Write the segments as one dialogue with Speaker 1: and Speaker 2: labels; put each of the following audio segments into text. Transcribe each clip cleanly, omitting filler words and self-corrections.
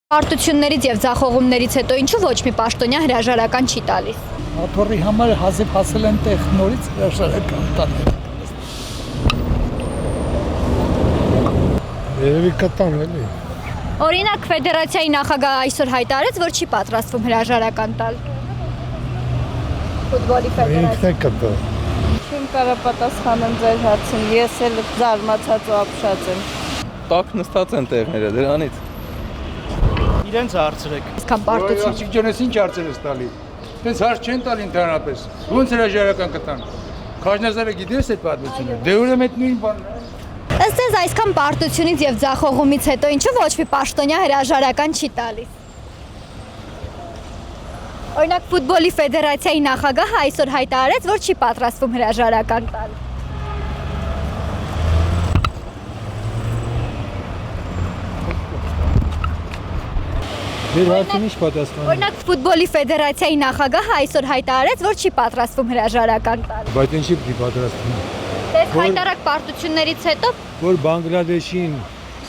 Speaker 1: Պարտություններից եւ ձախողումներից հետո ինչու ոչ մի պաշտոնյա հրաժարական չի տալիս։
Speaker 2: Աթոռի համար հազիվ հասել են տեղ նորից հրաժարական տանել։
Speaker 3: Երևի կտան էլի։
Speaker 1: Օրինակ ֆեդերացիայի նախագահը այսօր հայտարարեց, որ չի պատրաստվում հրաժարական տալ։ Ֆուտբոլի
Speaker 3: Ինքն
Speaker 1: ֆեդերացիա։
Speaker 3: է կտա։
Speaker 4: Չեմ կարող պատասխանեմ ձեր հարցին, ես էլ զարմացած ու ապշած եմ։
Speaker 5: Տակ նստած են տեղները դրանից։
Speaker 6: Իրենց հարցրեք։
Speaker 1: Իսկան պարտություն։
Speaker 7: Աղջիկ ջանես ինչ հարցեր ես տալի։ Դες հարց չեն տալի ընդհանրապես։ Ոնց հրաժարական կտան։ Քաջնազարը գիտես այդ պատմությունը։ Դե ուրեմն այդ նույն բանն է։
Speaker 1: Ըստ ձեզ այսքան պարտությունից եւ ձախողումից հետո ինչու ոչ մի պաշտոնյա հրաժարական չի տալիս։ Օրինակ ֆուտբոլի ֆեդերացիայի նախագահը այսօր հայտարարեց, որ չի պատրաստվում հրաժարական տալ։
Speaker 3: Դեր հարցին ինչ պատասխան։
Speaker 1: Օրինակ ֆուտբոլի ֆեդերացիայի նախագահը այսօր հայտարարեց, որ չի պատրաստվում հրաժարական տալ։
Speaker 3: Բայց ինչի՞ պիտի պատրաստվում։
Speaker 1: Դες հայտարարակ պարտություններից հետո
Speaker 3: Որ Բանգլադեշին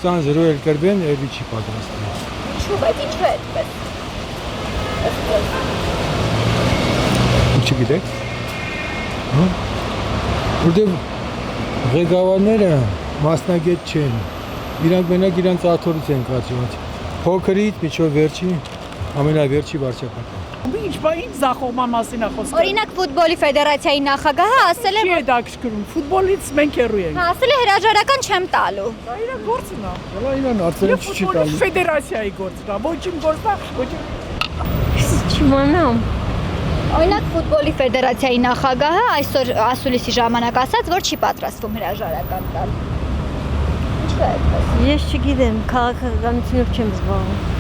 Speaker 3: 20-0 էլ կրվեն, էլի չի պատրաստվում։
Speaker 1: ինչու, բայց ինչու է այդպես։
Speaker 3: Չգիտեք։ Որտեղ ղեկավարները մասնագետ չեն։ Իրանք մենակ իրանց աթոռից են կացված։ Փոքրից միջով վերջի ամենավերջի վարչապետը։
Speaker 6: Ինչ զախողման մասին է խոսքը։
Speaker 1: Օրինակ ֆուտբոլի ֆեդերացիայի նախագահը ասել է,
Speaker 6: Չի է դա կշկրում, ֆուտբոլից մենք հեռու ենք։
Speaker 1: ասել է հրաժարական չեմ տալու։
Speaker 6: Դա իր գործն է։
Speaker 3: Հələ իրան արծերը չի տալու։
Speaker 6: Ֆեդերացիայի գործն է, ոչ իմ գործն է, ոչ
Speaker 4: Չիմանամ։
Speaker 1: Օրինակ ֆուտբոլի ֆեդերացիայի նախագահը այսօր ասուլիսի ժամանակ ասաց, որ չի պատրաստվում հրաժարական տալ։ Ինչու է այդպես։
Speaker 4: Ես չգիտեմ, քաղաքականությունով չեմ զբաղվում։